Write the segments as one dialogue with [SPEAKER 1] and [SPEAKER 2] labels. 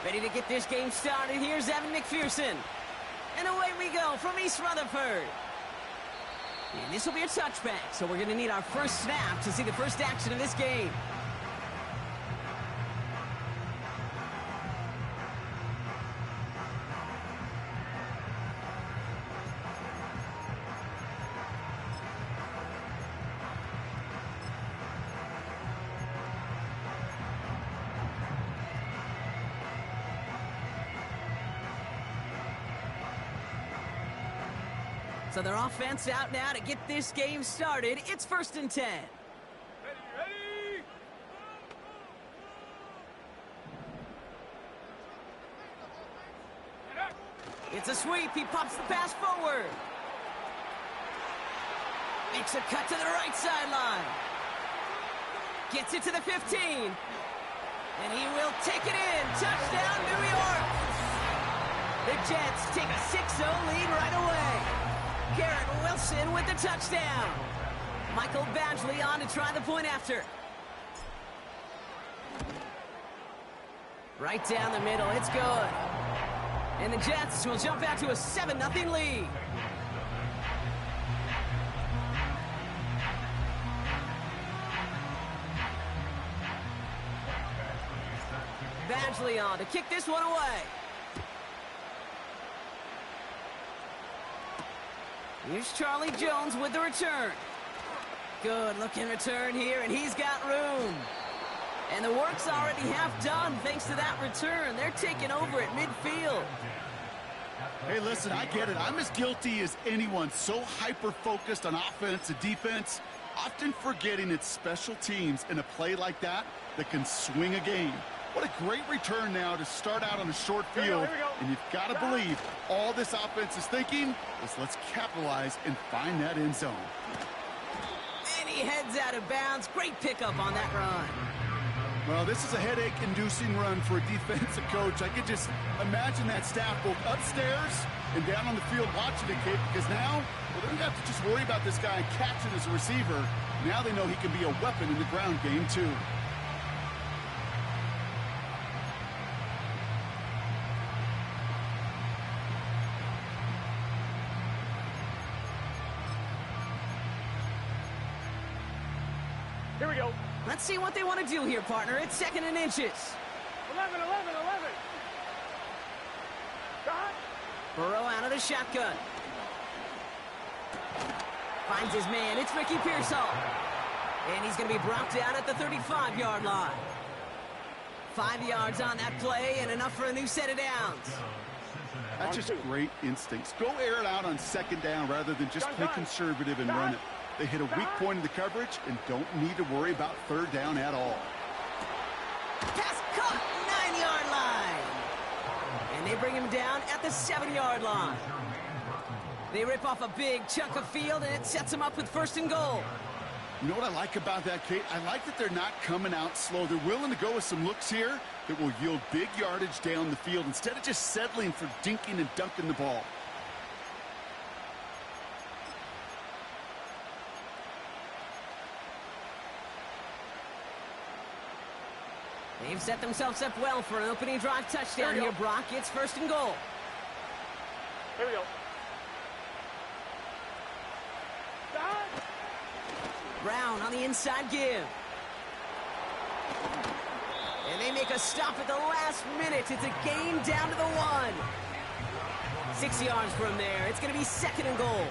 [SPEAKER 1] Ready to get this game started. Here's Evan McPherson. And away we go from East Rutherford. And this will be a touchback, so we're going to need our first snap to see the first action of this game. So their offense out now to get this game started. It's 1st and 10.
[SPEAKER 2] Ready.
[SPEAKER 1] It's a sweep. He pops the pass forward. Makes a cut to the right sideline. Gets it to the 15. And he will take it in. Touchdown, New York. The Jets take a 6-0 lead right away. Garrett Wilson with the touchdown. Michael Badgley on to try the point after. Right down the middle, it's good. And the Jets will jump out to a 7-0 lead. Badgley on to kick this one away. Here's Charlie Jones with the return. Good looking return here, and he's got room. And the work's already half done thanks to that return. They're taking over at midfield.
[SPEAKER 3] Hey, listen, I get it. I'm as guilty as anyone. So hyper-focused on offense and defense, often forgetting it's special teams in a play like that that can swing a game. What a great return now to start out on a short field. And you've got to believe all this offense is thinking is let's capitalize and find that end zone.
[SPEAKER 1] And he heads out of bounds. Great pickup on that run.
[SPEAKER 3] Well, this is a headache-inducing run for a defensive coach. I could just imagine that staff both upstairs and down on the field watching it, Kate, because now, well, they don't have to just worry about this guy catching as a receiver. Now they know he can be a weapon in the ground game, too.
[SPEAKER 2] Here we go.
[SPEAKER 1] Let's see what they want to do here, partner. It's 2nd and inches.
[SPEAKER 2] 11. Shot.
[SPEAKER 1] Burrow out of the shotgun. Finds his man. It's Ricky Pearsall. And he's going to be brought down at the 35-yard line. 5 yards on that play and enough for a new set of downs.
[SPEAKER 3] That's just great instincts. Go air it out on 2nd down rather than just play conservative and run it. They hit a weak point in the coverage and don't need to worry about 3rd down at all.
[SPEAKER 1] Pass caught, 9-yard line. And they bring him down at the 7-yard line. They rip off a big chunk of field, and it sets them up with 1st and goal.
[SPEAKER 3] You know what I like about that, Kate? I like that they're not coming out slow. They're willing to go with some looks here that will yield big yardage down the field instead of just settling for dinking and dunking the ball.
[SPEAKER 1] They've set themselves up well for an opening drive touchdown here, Brock. It's 1st and goal.
[SPEAKER 2] Here we go.
[SPEAKER 1] Brown on the inside give. And they make a stop at the last minute. It's a gain down to the 1. 6 yards from there. It's going to be 2nd and goal.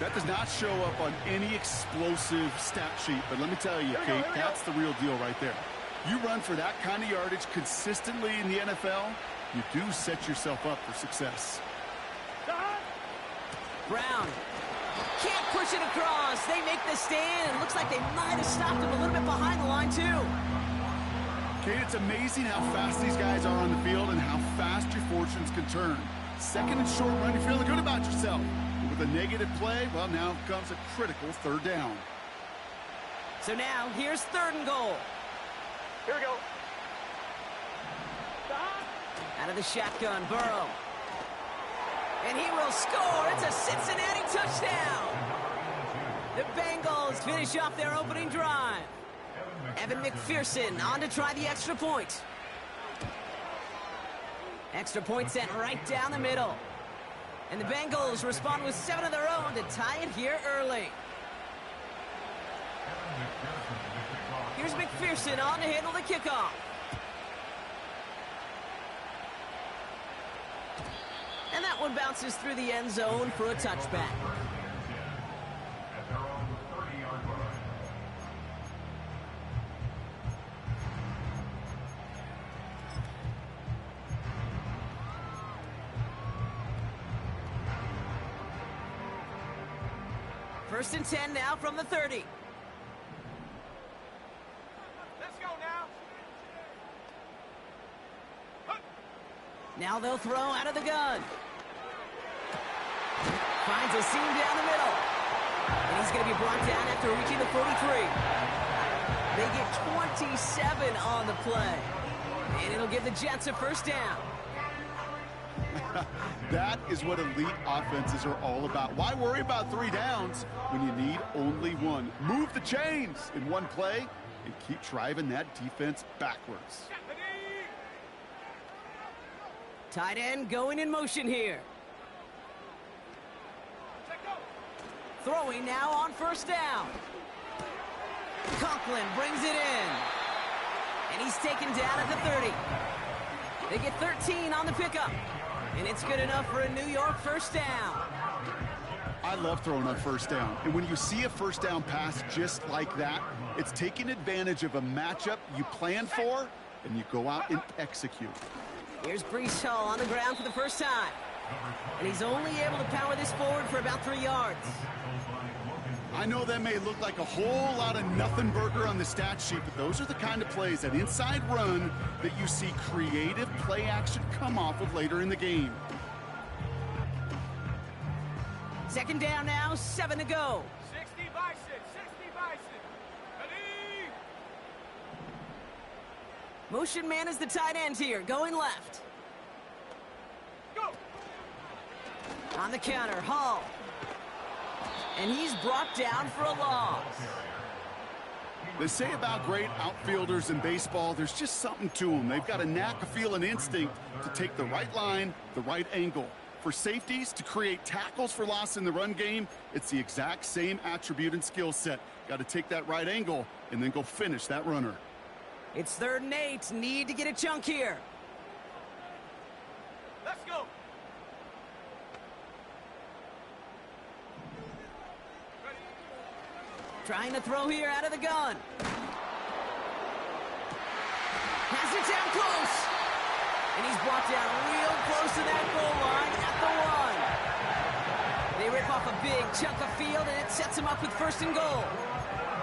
[SPEAKER 3] That does not show up on any explosive stat sheet, but let me tell you, Kate, that's the real deal right there. You run for that kind of yardage consistently in the NFL, you do set yourself up for success.
[SPEAKER 1] Brown can't push it across. They make the stand. Looks like they might have stopped him a little bit behind the line, too.
[SPEAKER 3] Kate, it's amazing how fast these guys are on the field and how fast your fortunes can turn. 2nd and short run, you're feeling good about yourself. But with a negative play, well, now comes a critical 3rd down.
[SPEAKER 1] So now, here's 3rd and goal.
[SPEAKER 2] Here we go.
[SPEAKER 1] Out of the shotgun, Burrow. And he will score. It's a Cincinnati touchdown. The Bengals finish off their opening drive. Evan McPherson on to try the extra point. Extra point sent right down the middle. And the Bengals respond with 7 of their own to tie it here early. Here's McPherson on to handle the kickoff. And that one bounces through the end zone for a touchback. First and 10 now from the 30.
[SPEAKER 2] Let's go now.
[SPEAKER 1] Now they'll throw out of the gun. Finds a seam down the middle. And he's going to be brought down after reaching the 43. They get 27 on the play. And it'll give the Jets a first down.
[SPEAKER 3] That is what elite offenses are all about. Why worry about 3 downs when you need only 1? Move the chains in one play and keep driving that defense backwards.
[SPEAKER 1] Tight end going in motion here. Throwing now on first down. Conklin brings it in. And he's taken down at the 30. They get 13 on the pickup. And it's good enough for a New York first down.
[SPEAKER 3] I love throwing on first down. And when you see a first down pass just like that, it's taking advantage of a matchup you plan for, and you go out and execute.
[SPEAKER 1] Here's Breece Hall on the ground for the first time. And he's only able to power this forward for about 3 yards.
[SPEAKER 3] I know that may look like a whole lot of nothing burger on the stat sheet, but those are the kind of plays, that inside run, that you see creative play action come off of later in the game.
[SPEAKER 1] Second down now, 7 to go.
[SPEAKER 2] 60 Bison, 60 Bison. Ready?
[SPEAKER 1] Motion man is the tight end here, going left.
[SPEAKER 2] Go.
[SPEAKER 1] On the counter, Hall. And he's brought down for a loss.
[SPEAKER 3] They say about great outfielders in baseball, there's just something to them. They've got a knack, a feel, an instinct to take the right line, the right angle. For safeties, to create tackles for loss in the run game, it's the exact same attribute and skill set. Got to take that right angle and then go finish that runner.
[SPEAKER 1] It's 3rd and 8. Need to get a chunk here.
[SPEAKER 2] Let's go.
[SPEAKER 1] Trying to throw here out of the gun. Has it down close. And he's brought down real close to that goal line at the 1. They rip off a big chunk of field, and it sets him up with 1st and goal.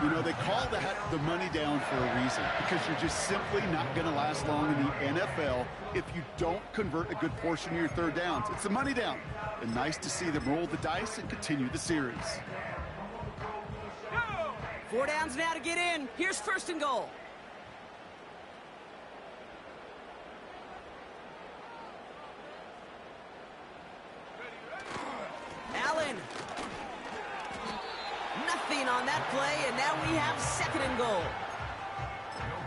[SPEAKER 3] You know, they call that the money down for a reason, because you're just simply not going to last long in the NFL if you don't convert a good portion of your 3rd downs. It's the money down. And nice to see them roll the dice and continue the series.
[SPEAKER 1] 4 downs now to get in. Here's 1st and goal. Allen. Nothing on that play, and now we have 2nd and goal.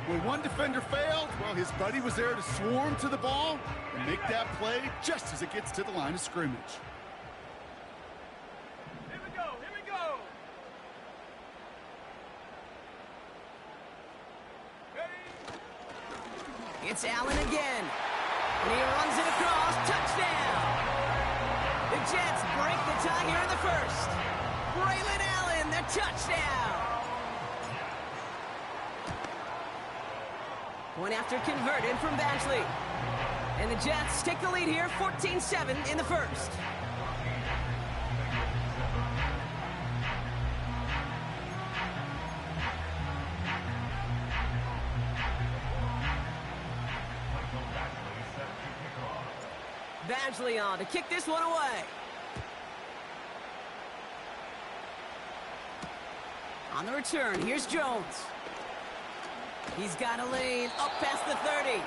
[SPEAKER 3] When one defender failed, well, his buddy was there to swarm to the ball and make that play just as it gets to the line of scrimmage.
[SPEAKER 2] Here we go, here we go.
[SPEAKER 1] It's Allen again. And he runs it across. Touchdown! The Jets break the tie here in the 1st. Braylon Allen, the touchdown! Point after converted from Badgley. And the Jets take the lead here, 14-7 in the 1st. Badgley on to kick this one away. On the return, here's Jones. He's got a lane up past the 30.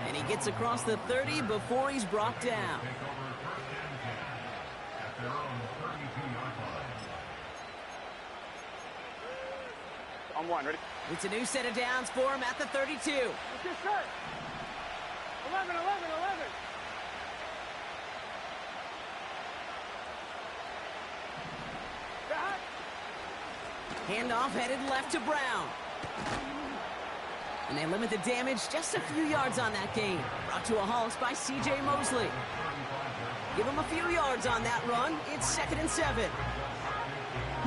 [SPEAKER 1] And he gets across the 30 before he's brought down.
[SPEAKER 2] On 1, ready?
[SPEAKER 1] It's a new set of downs for him at the 32.
[SPEAKER 2] Let's get set. 11, 11, 11. Back.
[SPEAKER 1] Handoff headed left to Brown. And they limit the damage just a few yards on that gain. Brought to a halt by C.J. Mosley. Give him a few yards on that run. It's 2nd and 7.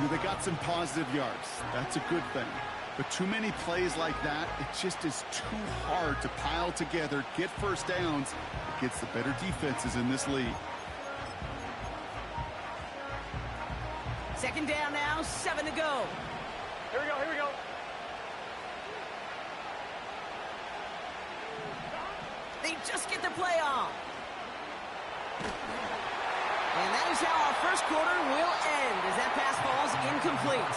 [SPEAKER 3] They got some positive yards. That's a good thing. But too many plays like that, it just is too hard to pile together, get first downs against the better defenses in this league.
[SPEAKER 1] 2nd down now, 7 to go.
[SPEAKER 2] Here we go, here we go.
[SPEAKER 1] They just get the play off. And that is how our first quarter will end as that pass falls incomplete.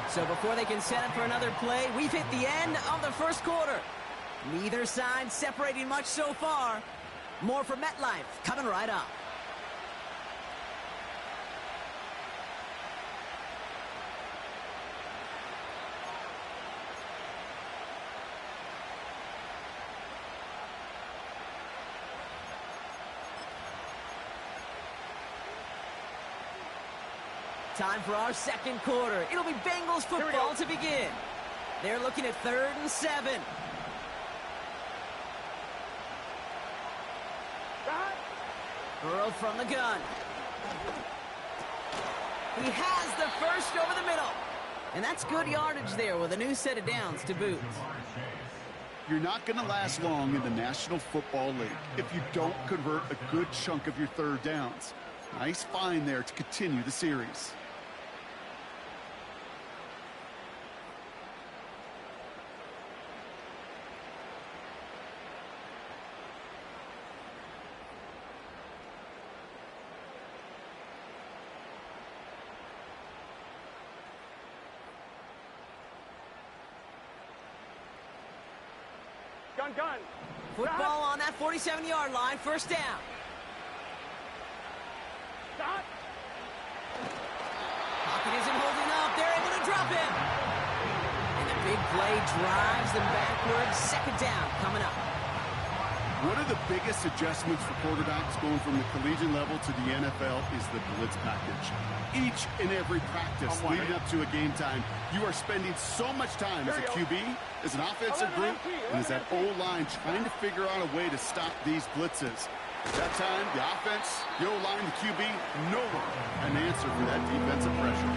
[SPEAKER 1] So before they can set up for another play, we've hit the end of the first quarter. Neither side separating much so far. More from MetLife coming right up. Time for our second quarter. It'll be Bengals football to begin. They're looking at 3rd and 7. Burrow from the gun. He has the first over the middle. And that's good yardage there with a new set of downs to boot.
[SPEAKER 3] You're not going to last long in the National Football League if you don't convert a good chunk of your 3rd downs. Nice find there to continue the series.
[SPEAKER 2] Gun.
[SPEAKER 1] Football on that 47-yard line, 1st down.
[SPEAKER 2] Stop.
[SPEAKER 1] Pocket isn't holding up. They're able to drop him. And the big play drives them backwards. 2nd down coming up.
[SPEAKER 3] One of the biggest adjustments for quarterbacks going from the collegiate level to the NFL is the blitz package. Each and every practice leading up to a game time, you are spending so much time as a QB, as an offensive group, and as that O-line trying to figure out a way to stop these blitzes. At that time, the offense, the O-line, the QB, no one an answer for that defensive pressure.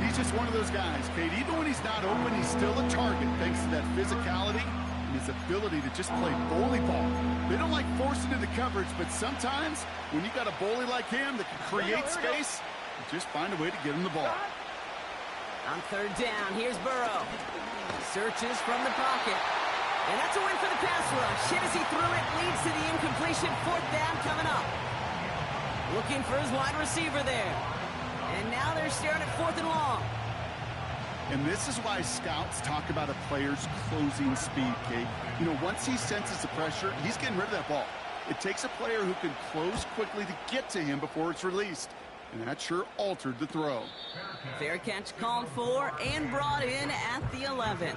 [SPEAKER 3] He's just one of those guys, Kate. Even when he's not open, he's still a target thanks to that physicality and his ability to just play bully ball. They don't like forcing into coverage, but sometimes when you got a bully like him that can create space, you just find a way to get him the ball.
[SPEAKER 1] On 3rd down, here's Burrow. Searches from the pocket. And that's a win for the pass rush. Hit as he threw it, leads to the incompletion. 4th down coming up. Looking for his wide receiver there. And now they're staring at 4th and long.
[SPEAKER 3] And this is why scouts talk about a player's closing speed, Kate. You know, once he senses the pressure, he's getting rid of that ball. It takes a player who can close quickly to get to him before it's released. And that sure altered the throw.
[SPEAKER 1] Fair catch called for and brought in at the 11.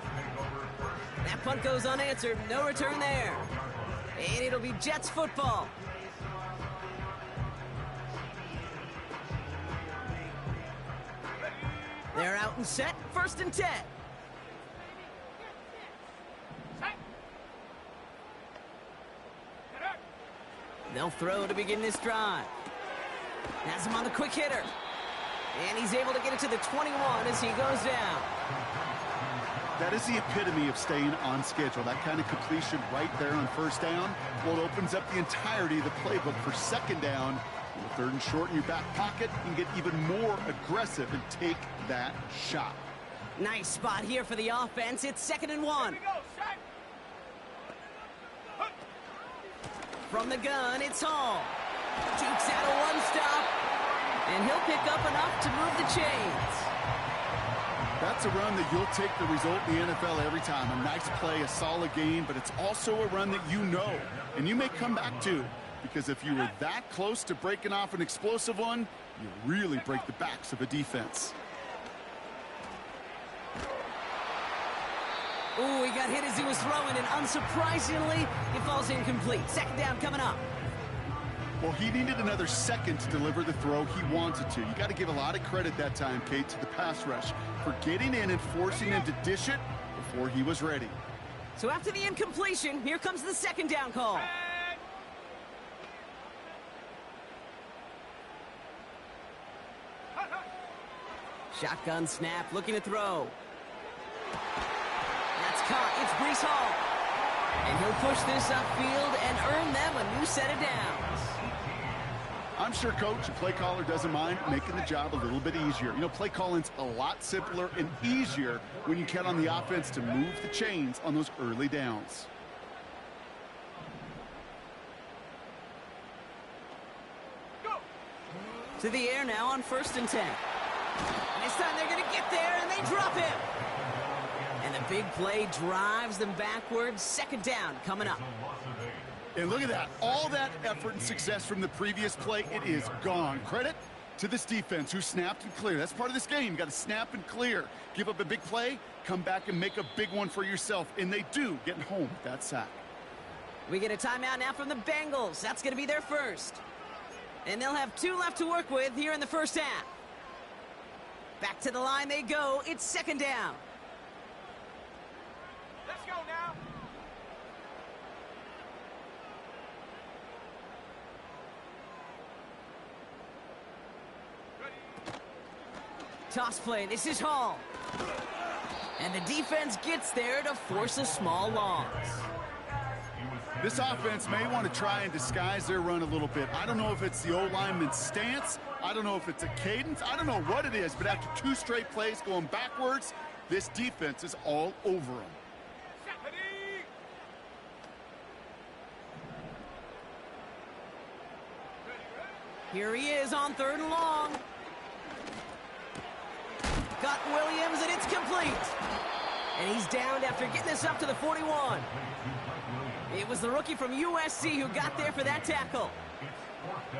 [SPEAKER 1] That punt goes unanswered. No return there. And it'll be Jets football. They're out and set. 1st and 10. They'll throw to begin this drive. Has him on the quick hitter. And he's able to get it to the 21 as he goes down.
[SPEAKER 3] That is the epitome of staying on schedule. That kind of completion right there on 1st down. Well, it opens up the entirety of the playbook for 2nd down. With 3rd and short in your back pocket, you can get even more aggressive and take that shot.
[SPEAKER 1] Nice spot here for the offense. It's 2nd and 1.
[SPEAKER 2] Here we go, set.
[SPEAKER 1] From the gun, it's Hall. Jukes out a one-stop. And he'll pick up enough to move the chains.
[SPEAKER 3] That's a run that you'll take the result in the NFL every time. A nice play, a solid game, but it's also a run that you know, and you may come back to. Because if you were that close to breaking off an explosive one, you really break the backs of a defense.
[SPEAKER 1] Ooh, he got hit as he was throwing, and unsurprisingly, it falls incomplete. Second down coming up.
[SPEAKER 3] Well, he needed another second to deliver the throw he wanted to. You got to give a lot of credit that time, Kate, to the pass rush for getting in and forcing him to dish it before he was ready.
[SPEAKER 1] So after the incompletion, here comes the second down call. Shotgun snap, looking to throw. That's caught. It's Breece Hall. And he'll push this upfield and earn them a new set of downs.
[SPEAKER 3] I'm sure Coach, a play caller, doesn't mind making the job a little bit easier. You know, play calling's a lot simpler and easier when you count on the offense to move the chains on those early downs.
[SPEAKER 2] Go.
[SPEAKER 1] To the air now on 1st and 10. And this time they're going to get there, and they drop him. And the big play drives them backwards. Second down coming up.
[SPEAKER 3] And look at that. All that effort and success from the previous play, it is gone. Credit to this defense who snapped and cleared. That's part of this game. You got to snap and clear. Give up a big play, come back and make a big one for yourself. And they do, getting home with that sack.
[SPEAKER 1] We get a timeout now from the Bengals. That's going to be their first. And they'll have 2 left to work with here in the first half. Back to the line they go. It's second down.
[SPEAKER 2] Let's go now.
[SPEAKER 1] Toss play. This is Hall. And the defense gets there to force a small loss.
[SPEAKER 3] This offense may want to try and disguise their run a little bit. I don't know if it's the O-lineman's stance. I don't know if it's a cadence. I don't know what it is, but after 2 straight plays going backwards, this defense is all over them.
[SPEAKER 1] Here he is on 3rd and long. Got Williams, and it's complete. And he's downed after getting this up to the 41. It was the rookie from USC who got there for that tackle.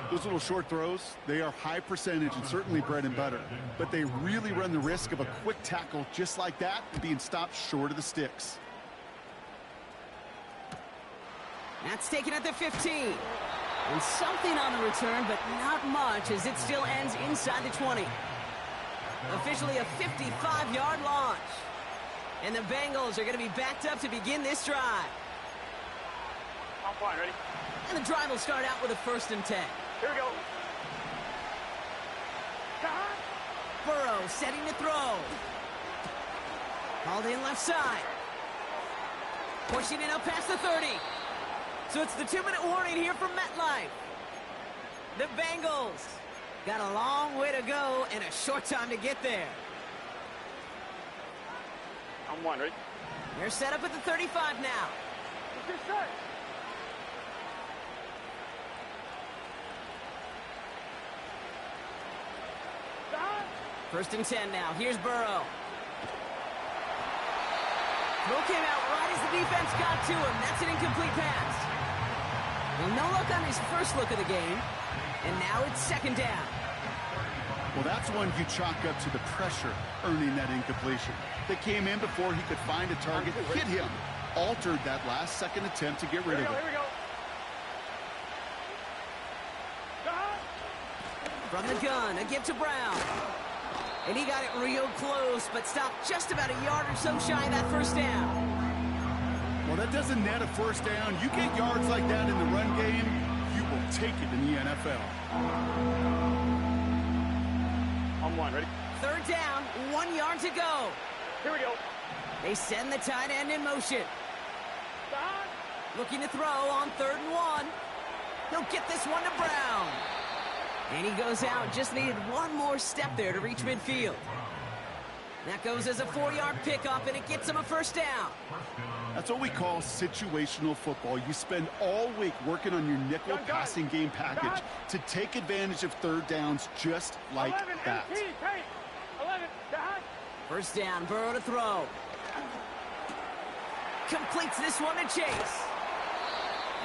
[SPEAKER 3] Those little short throws, they are high percentage and certainly bread and butter. But they really run the risk of a quick tackle just like that and being stopped short of the sticks.
[SPEAKER 1] That's taken at the 15. And something on the return, but not much as it still ends inside the 20. Officially a 55-yard launch. And the Bengals are going to be backed up to begin this drive.
[SPEAKER 2] I'm fine, ready?
[SPEAKER 1] And the drive will start out with a 1st and 10.
[SPEAKER 2] Here we go.
[SPEAKER 1] Burrow setting to throw. Called in left side. Pushing it up past the 30. So it's the 2-minute warning here from MetLife. The Bengals got a long way to go and a short time to get there.
[SPEAKER 2] I'm one, ready?
[SPEAKER 1] They're set up at the 35 now.
[SPEAKER 2] Let's get set.
[SPEAKER 1] First and 10 now. Here's Burrow. Throw came out right as the defense got to him. That's an incomplete pass. Well, no look on his first look of the game. And now it's second down.
[SPEAKER 3] Well, that's one you chalk up to the pressure earning that incompletion. They came in before he could find a target, hit him, altered that last-second attempt to get rid of it.
[SPEAKER 2] Here we go.
[SPEAKER 1] From the gun, a give to Brown. And he got it real close, but stopped just about a yard or so shy of that first down.
[SPEAKER 3] Well, that doesn't net a first down. You get yards like that in the run game, you will take it in the NFL.
[SPEAKER 2] I'm one, ready?
[SPEAKER 1] Third down, 1 yard to go.
[SPEAKER 2] Here we go.
[SPEAKER 1] They send the tight end in motion. Looking to throw on 3rd and 1. He'll get this one to Brown. And he goes out, just needed one more step there to reach midfield. That goes as a 4-yard pickup, and it gets him a first down.
[SPEAKER 3] That's what we call situational football. You spend all week working on your nickel passing game package to take advantage of third downs just like
[SPEAKER 2] 11,
[SPEAKER 3] that.
[SPEAKER 2] 18, 11,
[SPEAKER 1] First down, Burrow to throw. Completes this one to Chase.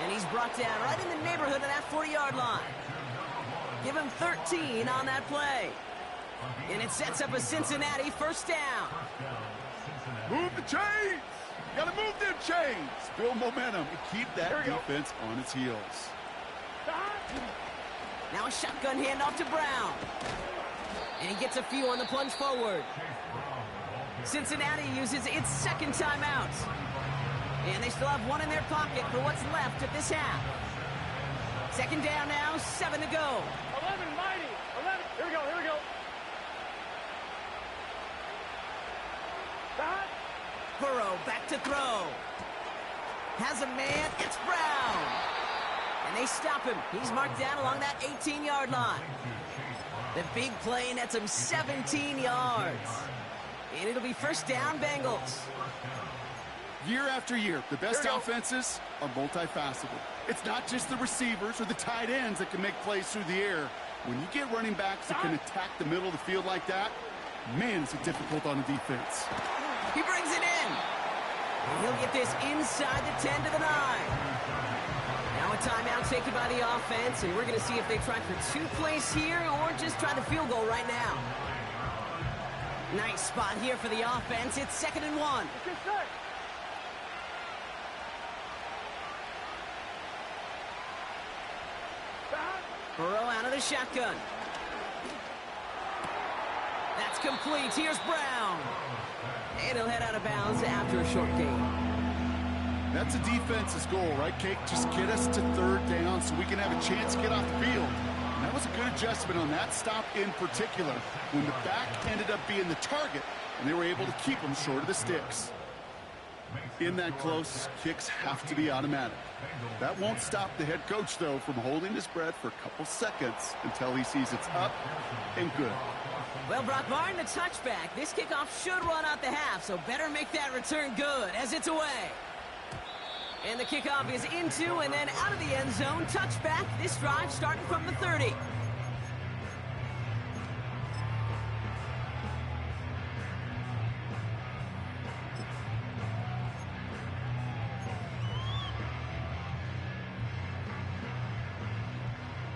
[SPEAKER 1] And he's brought down right in the neighborhood of that 40-yard line. Give him 13 on that play. And it sets up a Cincinnati first down.
[SPEAKER 3] Move the chains! Got to move them chains. Build momentum and keep that defense on its heels.
[SPEAKER 1] Now a shotgun handoff to Brown. And he gets a few on the plunge forward. Cincinnati uses its second timeout. And they still have one in their pocket for what's left of this half. Second down now, 7 to go.
[SPEAKER 2] 11, mighty. 11. Here we go, here we go.
[SPEAKER 1] Burrow back to throw. Has a man, it's Brown. And they stop him. He's marked down along that 18-yard line. The big play nets him 17 yards. And it'll be first down, Bengals.
[SPEAKER 3] Year after year, the best offenses are multifaceted. It's not just the receivers or the tight ends that can make plays through the air. When you get running backs that can attack the middle of the field like that, man, is it difficult on the defense.
[SPEAKER 1] He brings it in. And he'll get this inside the 10 to the 9. Now a timeout taken by the offense, and we're going to see if they try for 2 plays here or just try the field goal right now. Nice spot here for the offense. It's 2nd and 1. Burrow out of the shotgun. That's complete. Here's Brown. And he'll head out of bounds after a short gain.
[SPEAKER 3] That's a defense's goal, right, Kate? Just get us to 3rd down so we can have a chance to get off the field. And that was a good adjustment on that stop in particular, when the back ended up being the target, and they were able to keep him short of the sticks. In that close, kicks have to be automatic. That won't stop the head coach, though, from holding his breath for a couple seconds until he sees it's up and good.
[SPEAKER 1] Well, Brock, barring the touchback, this kickoff should run out the half, so better make that return good as it's away. And the kickoff is into and then out of the end zone. Touchback. This drive starting from the 30.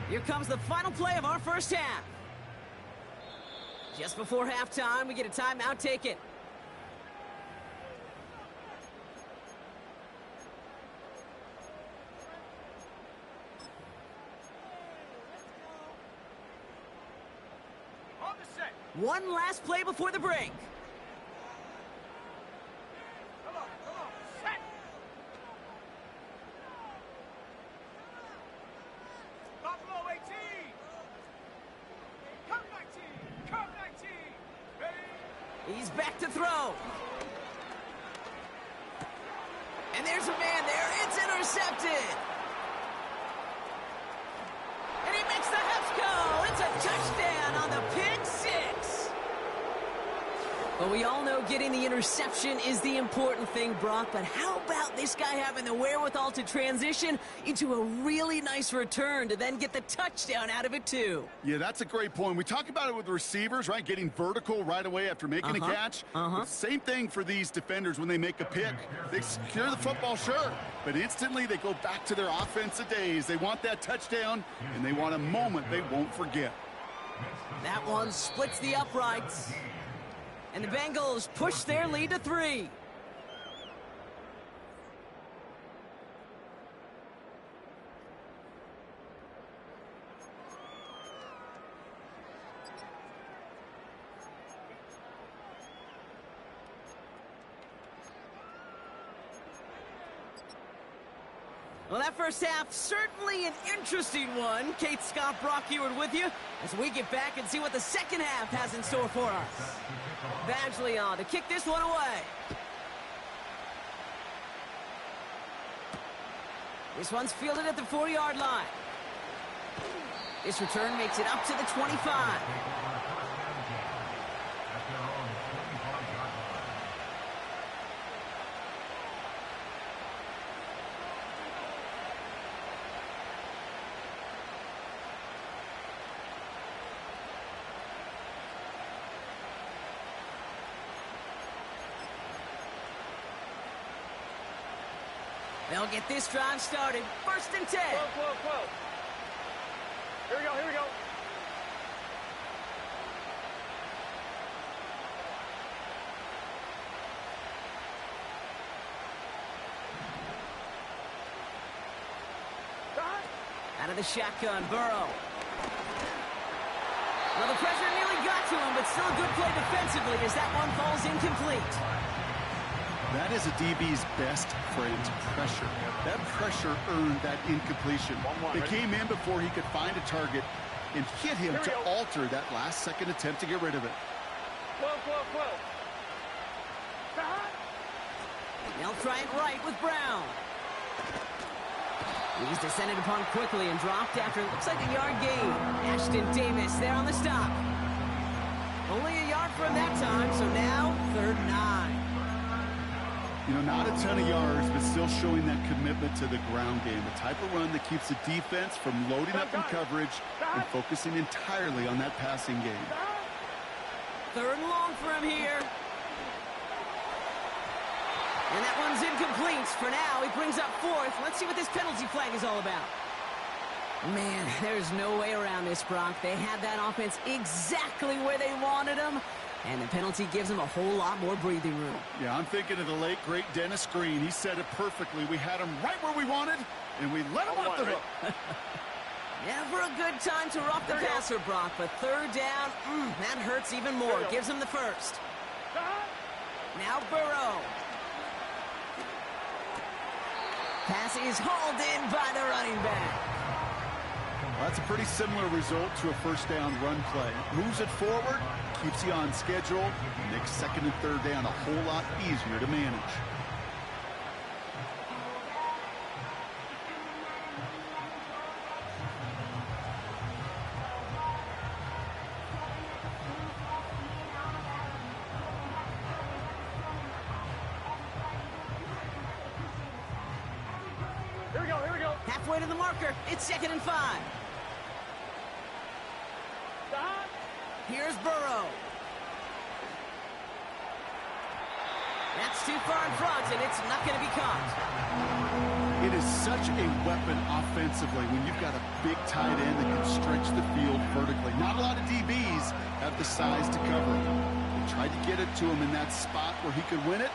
[SPEAKER 1] Here comes the final play of our first half. Just before halftime, we get a timeout taken. One last play before the break.
[SPEAKER 2] Come on, set. Buffalo 18. Come 19. Come 19. Ready?
[SPEAKER 1] He's back to throw. And there's a man there. It's intercepted. And he makes the Hefco. It's a touchdown on the pick six. But we all know getting the interception is the important thing, Brock. But how about this guy having the wherewithal to transition into a really nice return to then get the touchdown out of it, too?
[SPEAKER 3] Yeah, that's a great point. We talk about it with receivers, right? Getting vertical right away after making a catch. Same thing for these defenders when they make a pick. They secure the football, sure, but instantly they go back to their offensive days. They want that touchdown, and they want a moment they won't forget.
[SPEAKER 1] That one splits the uprights. And the Bengals push their lead to 3. Well, that first half, certainly an interesting one. Kate, Scott, Brock Ewart with you as we get back and see what the second half has in store for us. Badgley on to kick this one away. This one's fielded at the 4-yard line. This return makes it up to the 25. They'll get this drive started. 1st and 10.
[SPEAKER 2] Whoa. Here we go, here we go.
[SPEAKER 1] of the shotgun. Burrow. Well, the pressure nearly got to him, but still a good play defensively as that one falls incomplete.
[SPEAKER 3] That is a DB's best friend, pressure. That pressure earned that incompletion. They came in before he could find a target and hit him to alter that last-second attempt to get rid of it.
[SPEAKER 2] 12.
[SPEAKER 1] They'll try it right with Brown. He's descended upon quickly and dropped after it looks like a yard gain. Ashton Davis there on the stop. Only a yard for him that time, so now 3rd and 9.
[SPEAKER 3] You know, not a ton of yards, but still showing that commitment to the ground game. The type of run that keeps the defense from loading up in coverage and focusing entirely on that passing game.
[SPEAKER 1] 3rd and long for him here. And that one's incomplete for now. He brings up 4th. Let's see what this penalty flag is all about. Man, there's no way around this, Brock. They had that offense exactly where they wanted them, and the penalty gives them a whole lot more breathing room. Yeah, I'm thinking of the late, great Dennis Green. He said it perfectly. We had him right where we wanted, and we let him off the hook. Never a good time to rough the passer, Brock, but 3rd down, that hurts even more. Gives him the 1st. Now Burrow. Pass is hauled in by the running back. Well, that's a pretty similar result to a 1st down run play. Moves it forward, keeps you on schedule, makes 2nd and 3rd down a whole lot easier to manage.
[SPEAKER 2] Here we go.
[SPEAKER 1] Halfway to the marker. It's 2nd and 5.
[SPEAKER 2] Stop.
[SPEAKER 1] Here's Burrow. That's too far in front, and it's not going to be caught.
[SPEAKER 3] It is such a weapon offensively when you've got a big tight end that can stretch the field vertically. Not a lot of DBs have the size to cover him. They tried to get it to him in that spot where he could win it,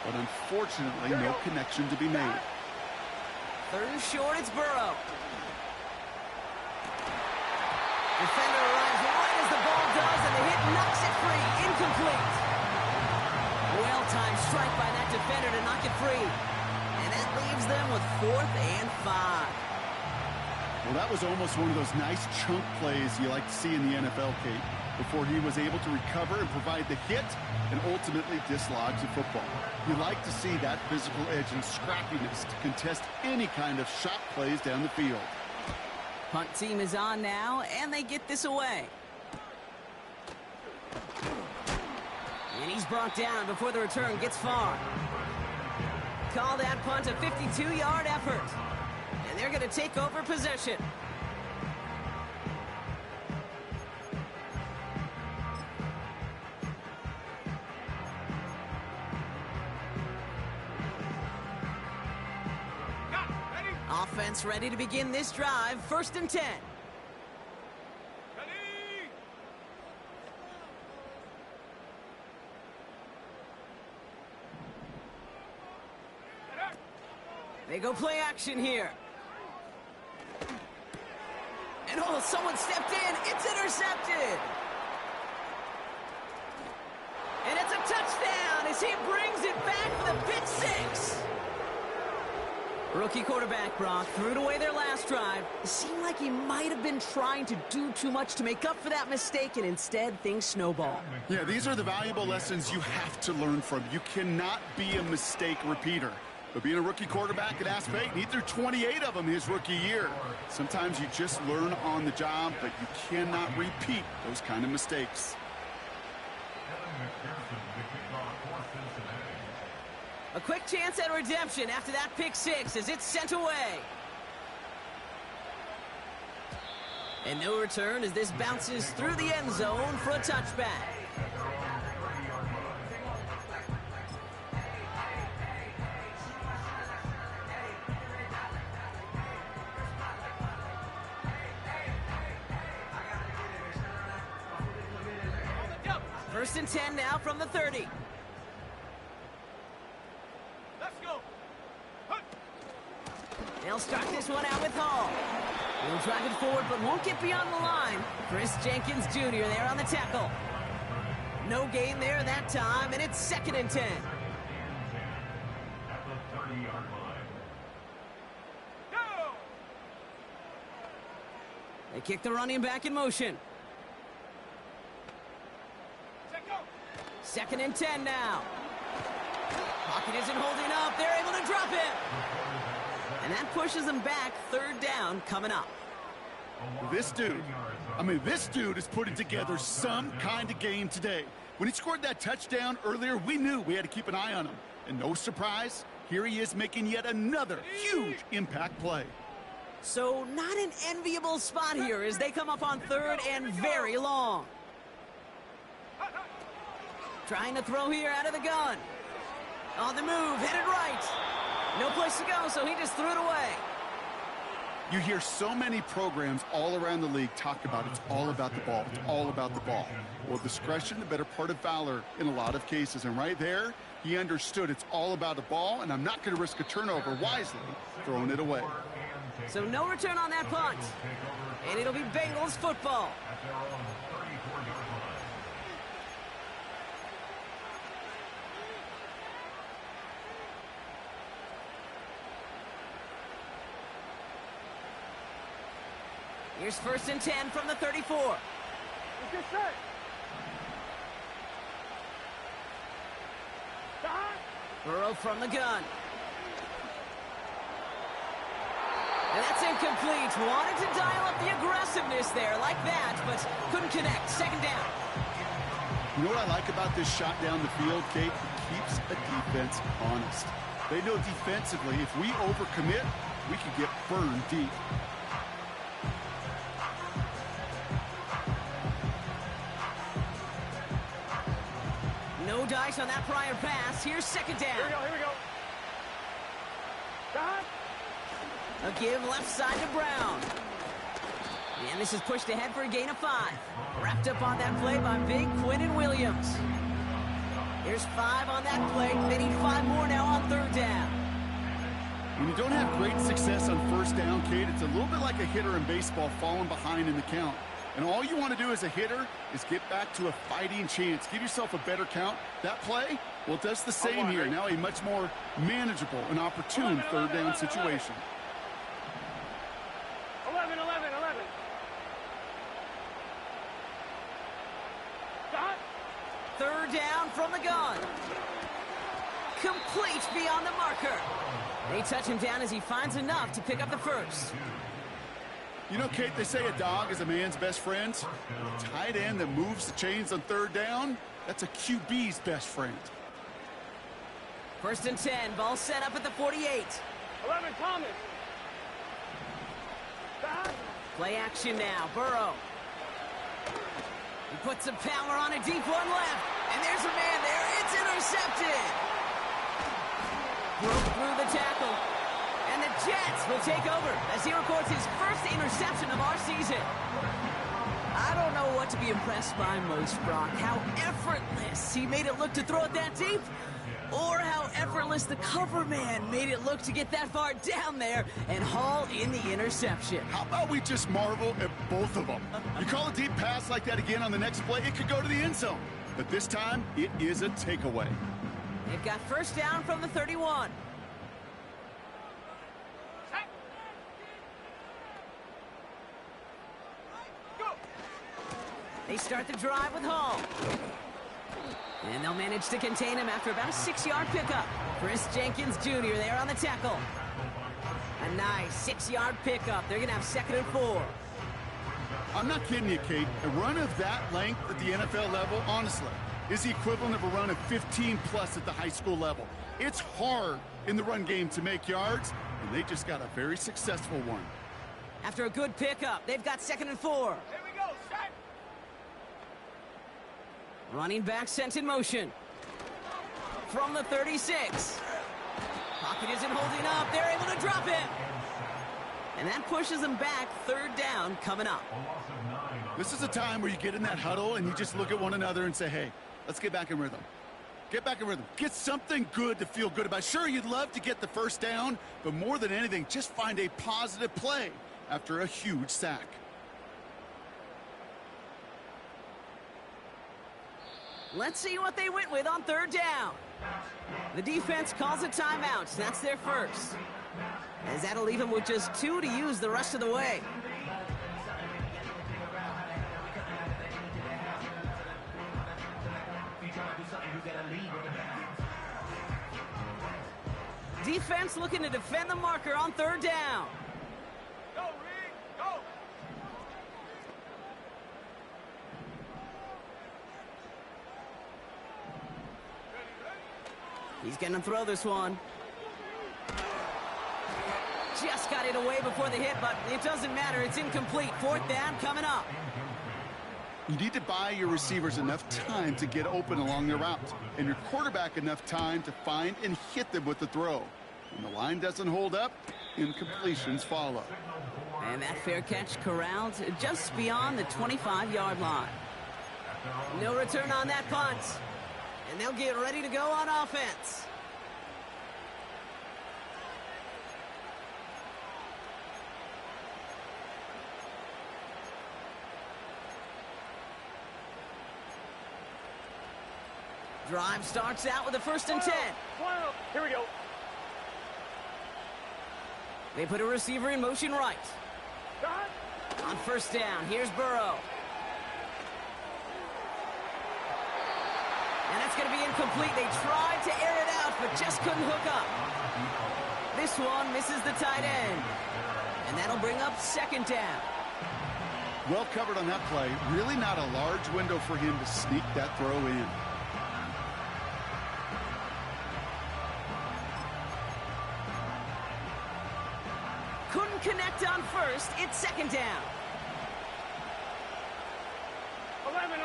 [SPEAKER 3] but unfortunately, no connection to be made.
[SPEAKER 1] 3rd and short, it's Burrow. Defender arrives right as the ball does, and the hit knocks it free. Incomplete. Well-timed strike by that defender to knock it free. And that leaves them with 4th and 5.
[SPEAKER 3] Well, that was almost one of those nice chunk plays you like to see in the NFL, Kate, before he was able to recover and provide the hit and ultimately dislodge the football. You like to see that physical edge and scrappiness to contest any kind of shot plays down the field.
[SPEAKER 1] Punt team is on now, and they get this away. And he's brought down before the return gets far. Call that punt a 52-yard effort. And they're going to take over possession. Offense ready to begin this drive. 1st and 10. They go play action here. And oh, someone stepped in. It's intercepted. And it's a touchdown as he brings it back for the pick 6. Rookie quarterback Brock threw it away their last drive. It seemed like he might have been trying to do too much to make up for that mistake, and instead things snowball.
[SPEAKER 3] Yeah, these are the valuable lessons you have to learn from. You cannot be a mistake repeater. But being a rookie quarterback at Ass Payton, he threw 28 of them his rookie year. Sometimes you just learn on the job, but you cannot repeat those kind of mistakes.
[SPEAKER 1] A quick chance at redemption after that pick 6 as it's sent away. And no return as this bounces through the end zone for a touchback. First and 10 now from the 30.
[SPEAKER 2] Let's go.
[SPEAKER 1] They'll start this one out with Hall. He'll drive it forward, but won't get beyond the line. Chris Jenkins Jr. there on the tackle. No gain there that time, and it's 2nd and 10. They kick the running back in motion. 2nd and 10 now. Pocket isn't holding up. They're able to drop it. And that pushes them back. 3rd down coming up.
[SPEAKER 3] This dude is putting together some kind of game today. When he scored that touchdown earlier, we knew we had to keep an eye on him. And no surprise, here he is making yet another huge impact play.
[SPEAKER 1] So not an enviable spot here as they come up on 3rd and very long. Trying to throw here out of the gun. On the move, headed right. No place to go, so he just threw it away.
[SPEAKER 3] You hear so many programs all around the league talk about it's all about the ball. It's all about the ball. Well, discretion, the better part of valor in a lot of cases. And right there, he understood it's all about the ball, and I'm not going to risk a turnover wisely, throwing it away.
[SPEAKER 1] So no return on that punt. And it'll be Bengals football. Here's 1st and 10 from the 34. Burrow from the gun. And that's incomplete. Wanted to dial up the aggressiveness there like that, but couldn't connect. 2nd down.
[SPEAKER 3] You know what I like about this shot down the field, Kate? It keeps a defense honest. They know defensively, if we overcommit, we can get burned deep.
[SPEAKER 1] No dice on that prior pass. Here's 2nd down.
[SPEAKER 2] Here we go.
[SPEAKER 1] A give left side to Brown. And this is pushed ahead for a gain of 5. Wrapped up on that play by Big Quinnen Williams. Here's 5 on that play. They need 5 more now on 3rd down.
[SPEAKER 3] When you don't have great success on 1st down, Kate, it's a little bit like a hitter in baseball falling behind in the count. And all you want to do as a hitter is get back to a fighting chance. Give yourself a better count. That play, well, it does the same here. Now a much more manageable and opportune 3rd down situation.
[SPEAKER 2] 11.
[SPEAKER 1] 3rd down from the gun. Complete beyond the marker. They touch him down as he finds enough to pick up the 1st.
[SPEAKER 3] You know, Kate, they say a dog is a man's best friend. A tight end that moves the chains on 3rd down, that's a QB's best friend.
[SPEAKER 1] 1st and 10, ball set up at the 48.
[SPEAKER 2] 11, Thomas.
[SPEAKER 1] Play action now, Burrow. He puts some power on a deep one left, and there's a man there. It's intercepted. Broke through the tackle, and the Jets will take over as he records his 1st interception of our season. I don't know what to be impressed by most, Brock. How effortless he made it look to throw it that deep, or how effortless the cover man made it look to get that far down there and haul in the interception.
[SPEAKER 3] How about we just marvel at both of them? You call a deep pass like that again on the next play, it could go to the end zone. But this time, it is a takeaway.
[SPEAKER 1] They've got 1st down from the 31. They start the drive with Hall. And they'll manage to contain him after about a 6-yard pickup. Chris Jenkins Jr. there on the tackle. A nice 6-yard pickup. They're going to have 2nd and 4.
[SPEAKER 3] I'm not kidding you, Kate. A run of that length at the NFL level, honestly, is the equivalent of a run of 15-plus at the high school level. It's hard in the run game to make yards, and they just got a very successful one.
[SPEAKER 1] After a good pickup, they've got 2nd and 4.
[SPEAKER 2] Here we go, set.
[SPEAKER 1] Running back sent in motion. From the 36. Pocket isn't holding up. They're able to drop it. And that pushes them back. 3rd down coming up.
[SPEAKER 3] This is a time where you get in that huddle and you just look at one another and say, hey, let's get back in rhythm. Get back in rhythm. Get something good to feel good about. Sure, you'd love to get the first down, but more than anything, just find a positive play after a huge sack.
[SPEAKER 1] Let's see what they went with on third down. The defense calls a timeout. That's their first. As that'll leave them with just 2 to use the rest of the way. Defense looking to defend the marker on third down.
[SPEAKER 2] Go, Reed, go!
[SPEAKER 1] He's going to throw this one. Just got it away before the hit, but it doesn't matter. It's incomplete. Fourth down coming up.
[SPEAKER 3] You need to buy your receivers enough time to get open along their route, and your quarterback enough time to find and hit them with the throw. When the line doesn't hold up, incompletions follow.
[SPEAKER 1] And that fair catch corralled just beyond the 25-yard line. No return on that punt. And they'll get ready to go on offense. Drive starts out with a 1st and 10.
[SPEAKER 2] Here we go.
[SPEAKER 1] They put a receiver in motion right. On 1st down, here's Burrow. And that's going to be incomplete. They tried to air it out, but just couldn't hook up. This one misses the tight end. And that'll bring up 2nd down.
[SPEAKER 3] Well covered on that play. Really not a large window for him to sneak that throw in.
[SPEAKER 1] Couldn't connect on 1st. It's 2nd down.
[SPEAKER 2] 11.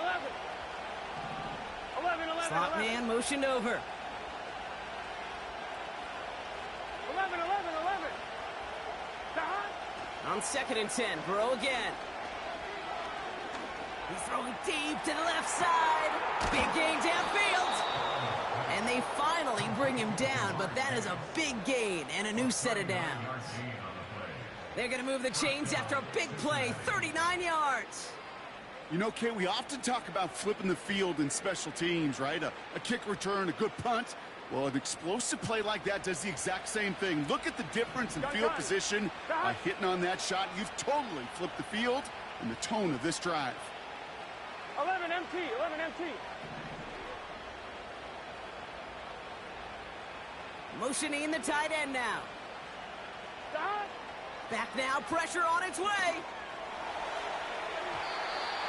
[SPEAKER 1] Slot man motioned over.
[SPEAKER 2] 11.
[SPEAKER 1] On 2nd and 10, Burrow again. He's throwing deep to the left side. Big gain downfield. And they finally bring him down, but that is a big gain and a new set of downs. They're going to move the chains after a big play, 39 yards.
[SPEAKER 3] You know, Kate, we often talk about flipping the field in special teams, right? A kick return, a good punt. Well, an explosive play like that does the exact same thing. Look at the difference in field position. By hitting on that shot, you've totally flipped the field and the tone of this drive.
[SPEAKER 2] 11 MT.
[SPEAKER 1] Motioning the tight end now. Back now, pressure on its way.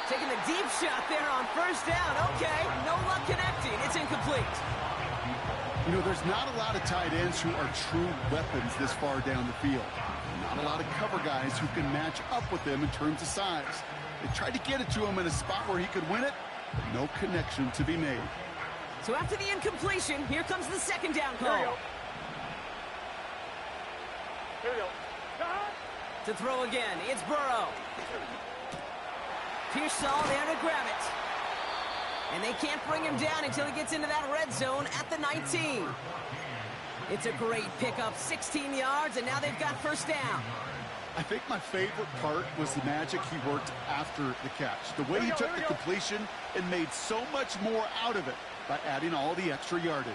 [SPEAKER 1] Taking the deep shot there on 1st down. Okay, no luck connecting. It's incomplete.
[SPEAKER 3] You know, there's not a lot of tight ends who are true weapons this far down the field. Not a lot of cover guys who can match up with them in terms of size. They tried to get it to him in a spot where he could win it, but no connection to be made.
[SPEAKER 1] So after the incompletion, here comes the 2nd down call.
[SPEAKER 2] Here we go.
[SPEAKER 1] To throw again, it's Burrow. Pearsall there to grab it. And they can't bring him down until he gets into that red zone at the 19. It's a great pickup, 16 yards, and now they've got 1st down.
[SPEAKER 3] I think my favorite part was the magic he worked after the catch. The way he took the completion and made so much more out of it by adding all the extra yardage.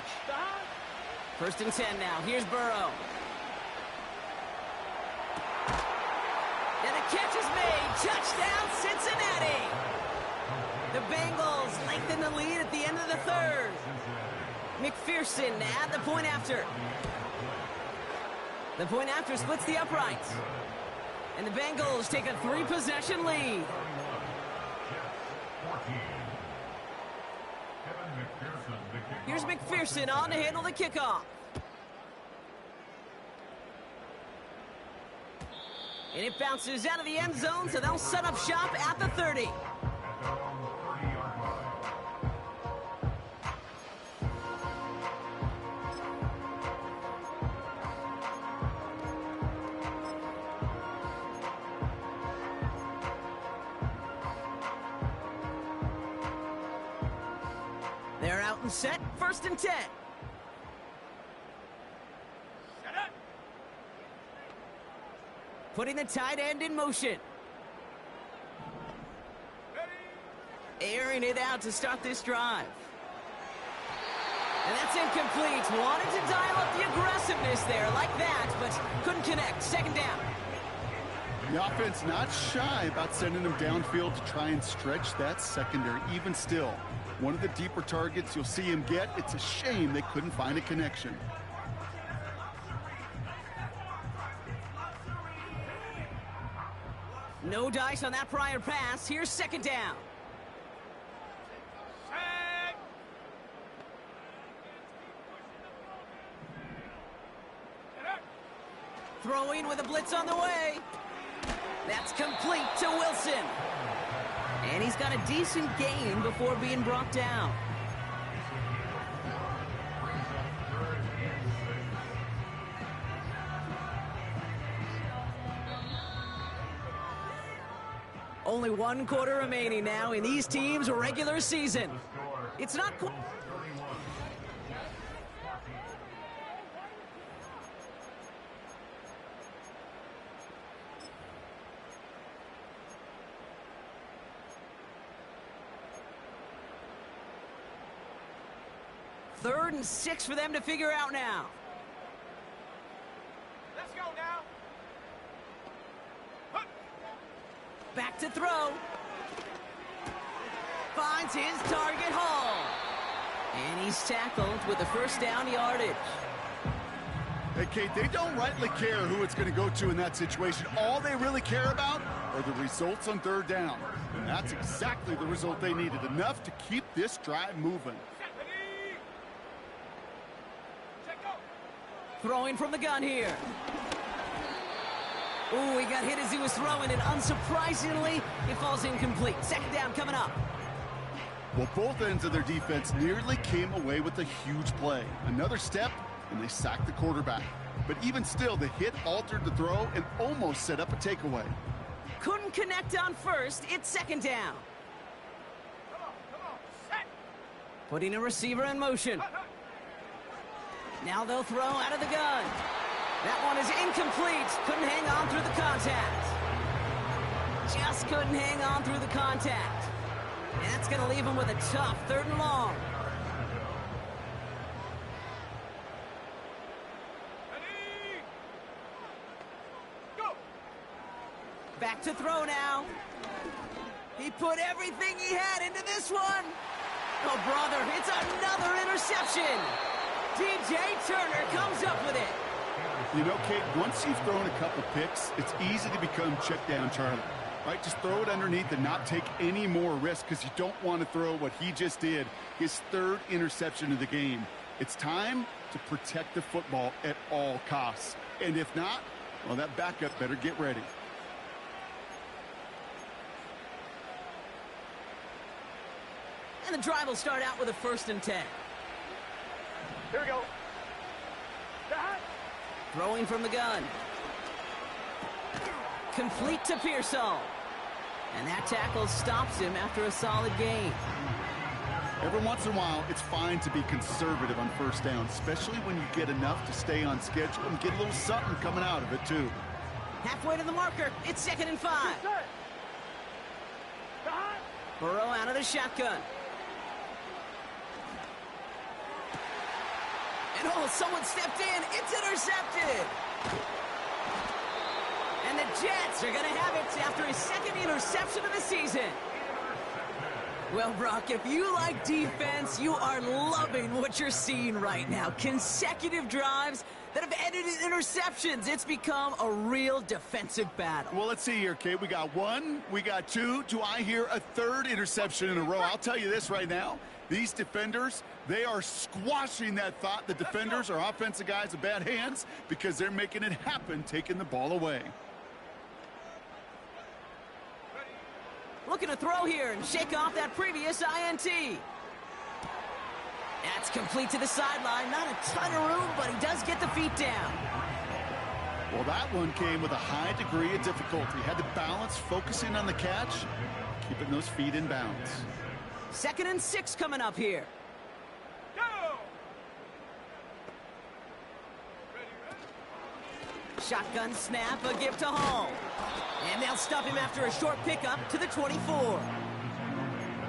[SPEAKER 1] 1st and 10 now. Here's Burrow. And the catch is made. Touchdown, Cincinnati. The Bengals lengthen the lead at the end of the 3rd. McPherson at the point after. The point after splits the uprights. And the Bengals take a 3-possession lead. Here's McPherson on to handle the kickoff. And it bounces out of the end zone, so they'll set up shop at the 30. They're out out and set. 1st and 10. Putting the tight end in motion. Airing it out to start this drive. And that's incomplete. Wanted to dial up the aggressiveness there like that, but couldn't connect. 2nd down.
[SPEAKER 3] The offense not shy about sending them downfield to try and stretch that secondary. Even still, one of the deeper targets you'll see him get. It's a shame they couldn't find a connection.
[SPEAKER 1] No dice on that prior pass. Here's 2nd down. Throwing with a blitz on the way. That's complete to Wilson. And he's got a decent gain before being brought down. Only 1 quarter remaining now in these teams' regular season. It's not quite... Third and 6 for them to figure out now.
[SPEAKER 2] Let's go now.
[SPEAKER 1] Back to throw. Finds his target, Hall. And he's tackled with the 1st down yardage.
[SPEAKER 3] Hey, Kate, they don't rightly care who it's going to go to in that situation. All they really care about are the results on 3rd down. And that's exactly the result they needed. Enough to keep this drive moving.
[SPEAKER 1] Throwing from the gun here. Ooh, he got hit as he was throwing, and unsurprisingly, it falls incomplete. 2nd down coming up.
[SPEAKER 3] Well, both ends of their defense nearly came away with a huge play. Another step, and they sacked the quarterback. But even still, the hit altered the throw and almost set up a takeaway.
[SPEAKER 1] Couldn't connect on 1st. It's 2nd down.
[SPEAKER 2] Come on, set.
[SPEAKER 1] Putting a receiver in motion. Now they'll throw out of the gun. That one is incomplete. Couldn't hang on through the contact. Just couldn't hang on through the contact. And that's going to leave him with a tough 3rd and long.
[SPEAKER 2] Ready? Go.
[SPEAKER 1] Back to throw now. He put everything he had into this one. Oh, brother, it's another interception. DJ Turner comes up with it.
[SPEAKER 3] You know, Kate, once you've thrown a couple picks, it's easy to become check down Charlie. Right? Just throw it underneath and not take any more risk because you don't want to throw what he just did, his 3rd interception of the game. It's time to protect the football at all costs. And if not, well, that backup better get ready.
[SPEAKER 1] And the drive will start out with a 1st and 10.
[SPEAKER 2] Here we go.
[SPEAKER 1] Throwing from the gun. Complete to Pearsall. And that tackle stops him after a solid gain.
[SPEAKER 3] Every once in a while, it's fine to be conservative on 1st down, especially when you get enough to stay on schedule and get a little something coming out of it, too.
[SPEAKER 1] Halfway to the marker. It's 2nd and 5. Burrow out of the shotgun. And oh, someone stepped in. It's intercepted. And the Jets are going to have it after his 2nd interception of the season. Well, Brock, if you like defense, you are loving what you're seeing right now. Consecutive drives that have ended in interceptions. It's become a real defensive battle.
[SPEAKER 3] Well, let's see here, Kate. We got 1, we got 2. Do I hear a 3rd interception in a row? I'll tell you this right now. These defenders, they are squashing that thought. The defenders are offensive guys with bad hands because they're making it happen, taking the ball away.
[SPEAKER 1] Looking to throw here and shake off that previous INT. That's complete to the sideline. Not a ton of room, but he does get the feet down.
[SPEAKER 3] Well, that one came with a high degree of difficulty. Had to balance focusing on the catch, keeping those feet in bounds.
[SPEAKER 1] 2nd and 6 coming up here. Shotgun snap, a give to Hall. And they'll stop him after a short pickup to the 24.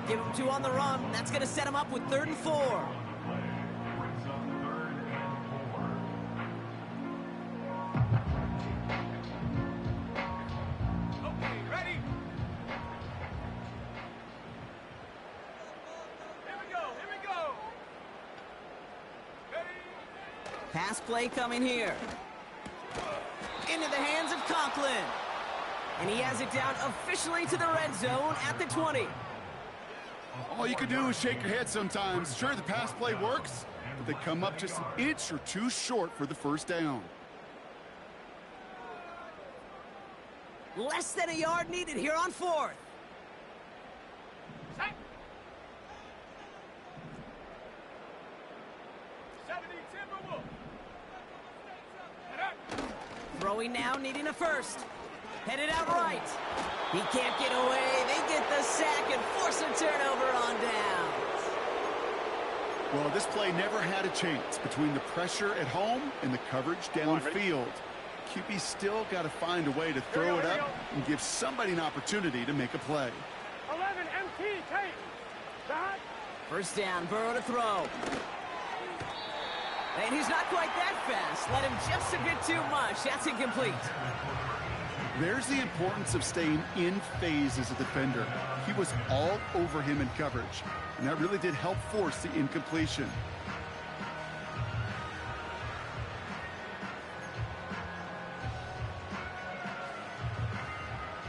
[SPEAKER 1] Give him 2 on the run. That's going to set him up with 3rd and 4.
[SPEAKER 2] Okay, ready? Here we go, here we go. Ready?
[SPEAKER 1] Pass play coming here. Into the hands of Conklin. And he has it down officially to the red zone at the 20.
[SPEAKER 3] All you can do is shake your head sometimes. Sure, the pass play works, but they come up just an inch or 2 short for the first down.
[SPEAKER 1] Less than a yard needed here on 4th.
[SPEAKER 2] Set. 70 Timberwolves.
[SPEAKER 1] Throwing now, needing a first. Headed out right. He can't get away. They get the sack and force a turnover on downs.
[SPEAKER 3] Well, this play never had a chance between the pressure at home and the coverage downfield. QB still got to find a way to throw it up and give somebody an opportunity to make a play.
[SPEAKER 2] 11 MT, take. Shot.
[SPEAKER 1] First down, Burrow to throw. And he's not quite that fast. Let him just a bit too much. That's incomplete.
[SPEAKER 3] There's the importance of staying in phase as a defender. He was all over him in coverage, and that really did help force the incompletion.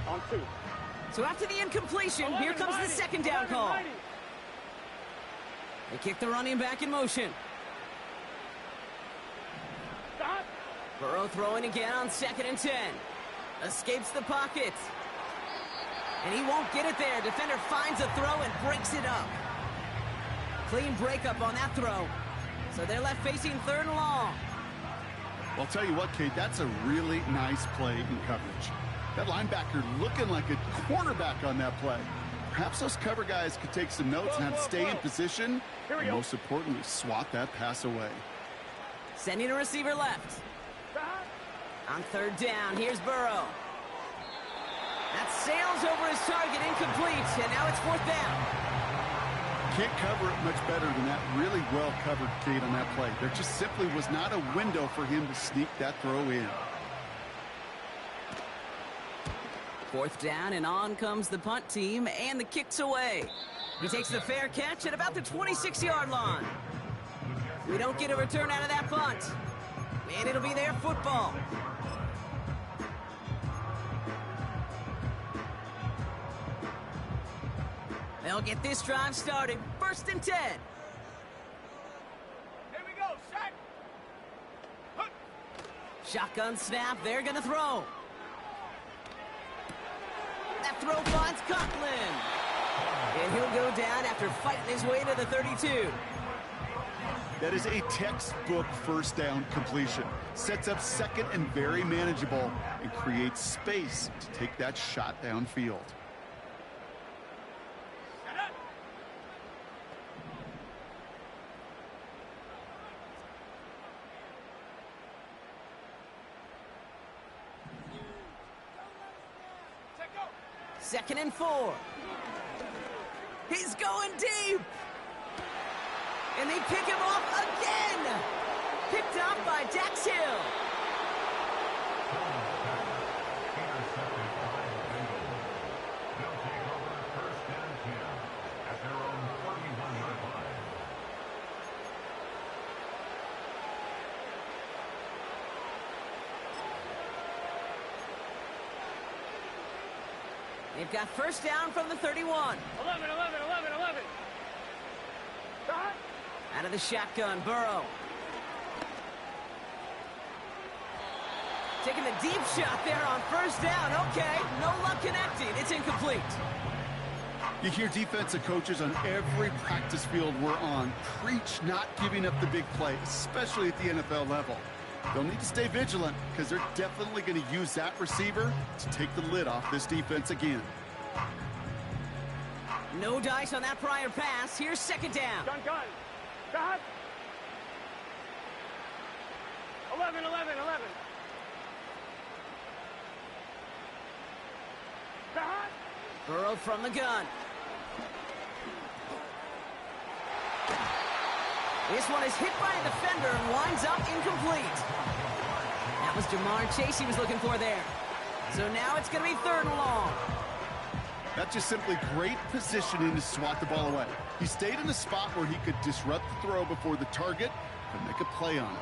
[SPEAKER 2] On 2.
[SPEAKER 1] So after the incompletion, here comes the second down call. They kick the running back in motion.
[SPEAKER 2] Stop.
[SPEAKER 1] Burrow throwing again on 2nd and 10. Escapes the pocket. And he won't get it there. Defender finds a throw and breaks it up. Clean breakup on that throw. So they're left facing 3rd and long.
[SPEAKER 3] Well, I'll tell you what, Kate, that's a really nice play in coverage. That linebacker looking like a cornerback on that play. Perhaps those cover guys could take some notes on how to stay in position and most importantly, swat that pass away.
[SPEAKER 1] Sending a receiver left. On 3rd down, here's Burrow. That sails over his target, incomplete, and now it's 4th down.
[SPEAKER 3] Can't cover it much better than that. Really well covered, Kate, on that play. There just simply was not a window for him to sneak that throw in.
[SPEAKER 1] 4th down, and on comes the punt team, and the kick's away. He takes the fair catch at about the 26-yard line. We don't get a return out of that punt, and it'll be their football. They'll get this drive started. 1st and 10.
[SPEAKER 2] Here we go. Set. Hook.
[SPEAKER 1] Shotgun snap. They're going to throw. That throw finds Conklin. And he'll go down after fighting his way to the 32.
[SPEAKER 3] That is a textbook first down completion. Sets up 2nd and very manageable and creates space to take that shot downfield.
[SPEAKER 1] Second and 4. He's going deep. And they pick him off again. Picked up by Dax Hill. They've got first down from the 31.
[SPEAKER 2] 11. Stop.
[SPEAKER 1] Out of the shotgun, Burrow. Taking the deep shot there on first down. Okay, no luck connecting. It's incomplete.
[SPEAKER 3] You hear defensive coaches on every practice field we're on preach not giving up the big play, especially at the NFL level. They'll need to stay vigilant because they're definitely going to use that receiver to take the lid off this defense again.
[SPEAKER 1] No dice on that prior pass. Here's second down.
[SPEAKER 2] Gun. Stop. 11.
[SPEAKER 1] Burrow from the gun. This one is hit by a defender and winds up incomplete. That was Jamar Chase he was looking for there. So now it's going to be 3rd and long.
[SPEAKER 3] That's just simply great positioning to swat the ball away. He stayed in a spot where he could disrupt the throw before the target could make a play on it.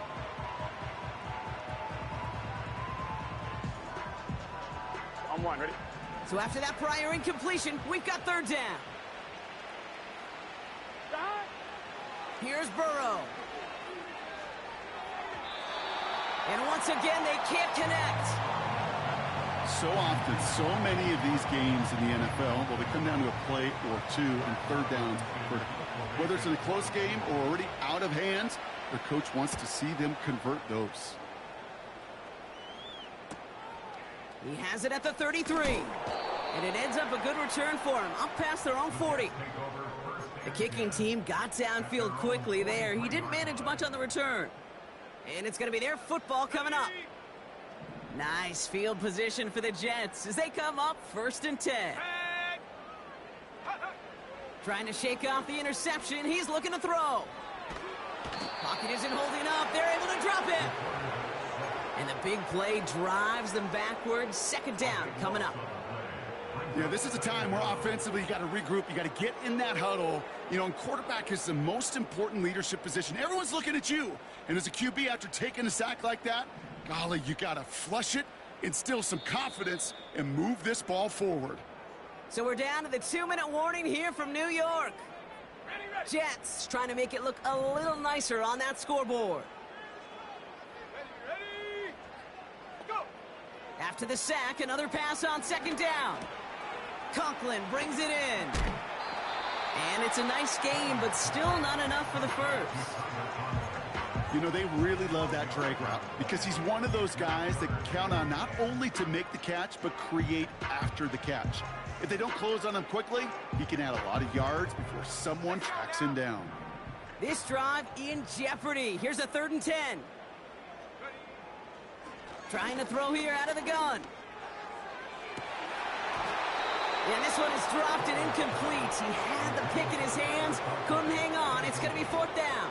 [SPEAKER 2] On 1, ready?
[SPEAKER 1] So after that prior incompletion, we've got 3rd down. Here's Burrow. And once again, they can't connect.
[SPEAKER 3] So often, so many of these games in the NFL, well, they come down to a play or two and 3rd downs. Whether it's in a close game or already out of hands, their coach wants to see them convert those.
[SPEAKER 1] He has it at the 33. And it ends up a good return for him, up past their own 40. The kicking team got downfield quickly there. He didn't manage much on the return. And it's going to be their football coming up. Nice field position for the Jets as they come up 1st and 10. Trying to shake off the interception. He's looking to throw. Pocket isn't holding up. They're able to drop it. And the big play drives them backwards. 2nd down coming up.
[SPEAKER 3] Yeah, this is a time where offensively you got to regroup. You got to get in that huddle. You know, and quarterback is the most important leadership position. Everyone's looking at you. And as a QB, after taking a sack like that, golly, you got to flush it, instill some confidence, and move this ball forward.
[SPEAKER 1] So we're down to the 2-minute warning here from New York. Jets trying to make it look a little nicer on that scoreboard.
[SPEAKER 2] Ready, go!
[SPEAKER 1] After the sack, another pass on 2nd down. Conklin brings it in. And it's a nice game, but still not enough for the 1st.
[SPEAKER 3] You know, they really love that drag route because he's one of those guys that can count on not only to make the catch, but create after the catch. If they don't close on him quickly, he can add a lot of yards before someone tracks him down.
[SPEAKER 1] This drive in jeopardy. Here's a 3rd and 10. Trying to throw here out of the gun. And this one is dropped and incomplete. He had the pick in his hands, couldn't hang on. It's going to be 4th down.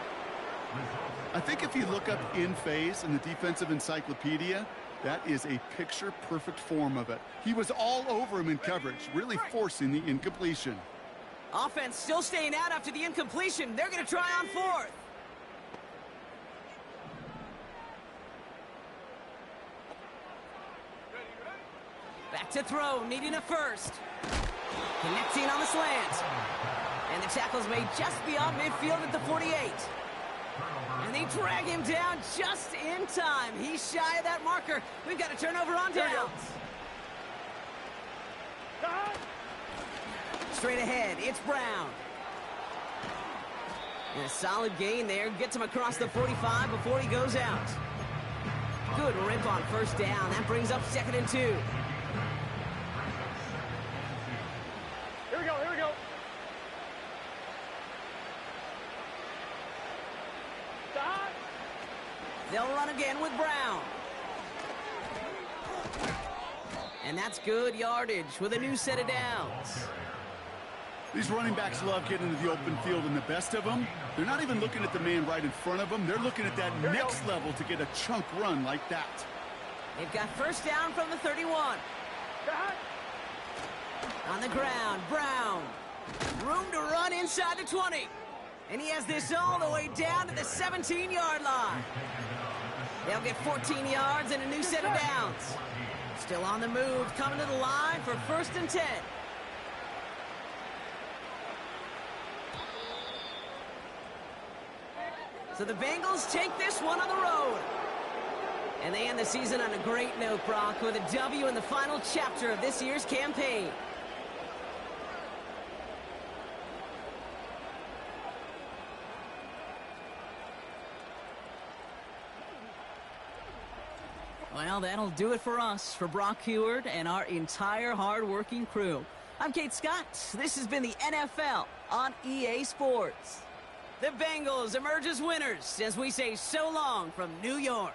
[SPEAKER 3] I think if you look up in phase in the defensive encyclopedia, that is a picture-perfect form of it. He was all over him in coverage, really forcing the incompletion.
[SPEAKER 1] Offense still staying out after the incompletion. They're going to try on 4th. Back to throw, needing a 1st. Connecting on the slant. And the tackle's made just beyond midfield at the 48. And they drag him down just in time. He's shy of that marker. We've got a turnover on downs. Straight ahead, it's Brown. And a solid gain there. Gets him across the 45 before he goes out. Good rip on 1st down. That brings up 2nd and 2.
[SPEAKER 2] Here we go, here we go. Stop.
[SPEAKER 1] They'll run again with Brown. And that's good yardage with a new set of downs.
[SPEAKER 3] These running backs love getting into the open field, and the best of them, they're not even looking at the man right in front of them. They're looking at that next level to get a chunk run like that.
[SPEAKER 1] They've got 1st down from the 31. On the ground, Brown. Room to run inside the 20. And he has this all the way down to the 17-yard line. They'll get 14 yards and a new set of downs. Still on the move, coming to the line for 1st and 10. So the Bengals take this one on the road. And they end the season on a great note, Brock, with a W in the final chapter of this year's campaign. Well, that'll do it for us, for Brock Heward and our entire hard-working crew. I'm Kate Scott. This has been the NFL on EA Sports. The Bengals emerge as winners as we say so long from New York.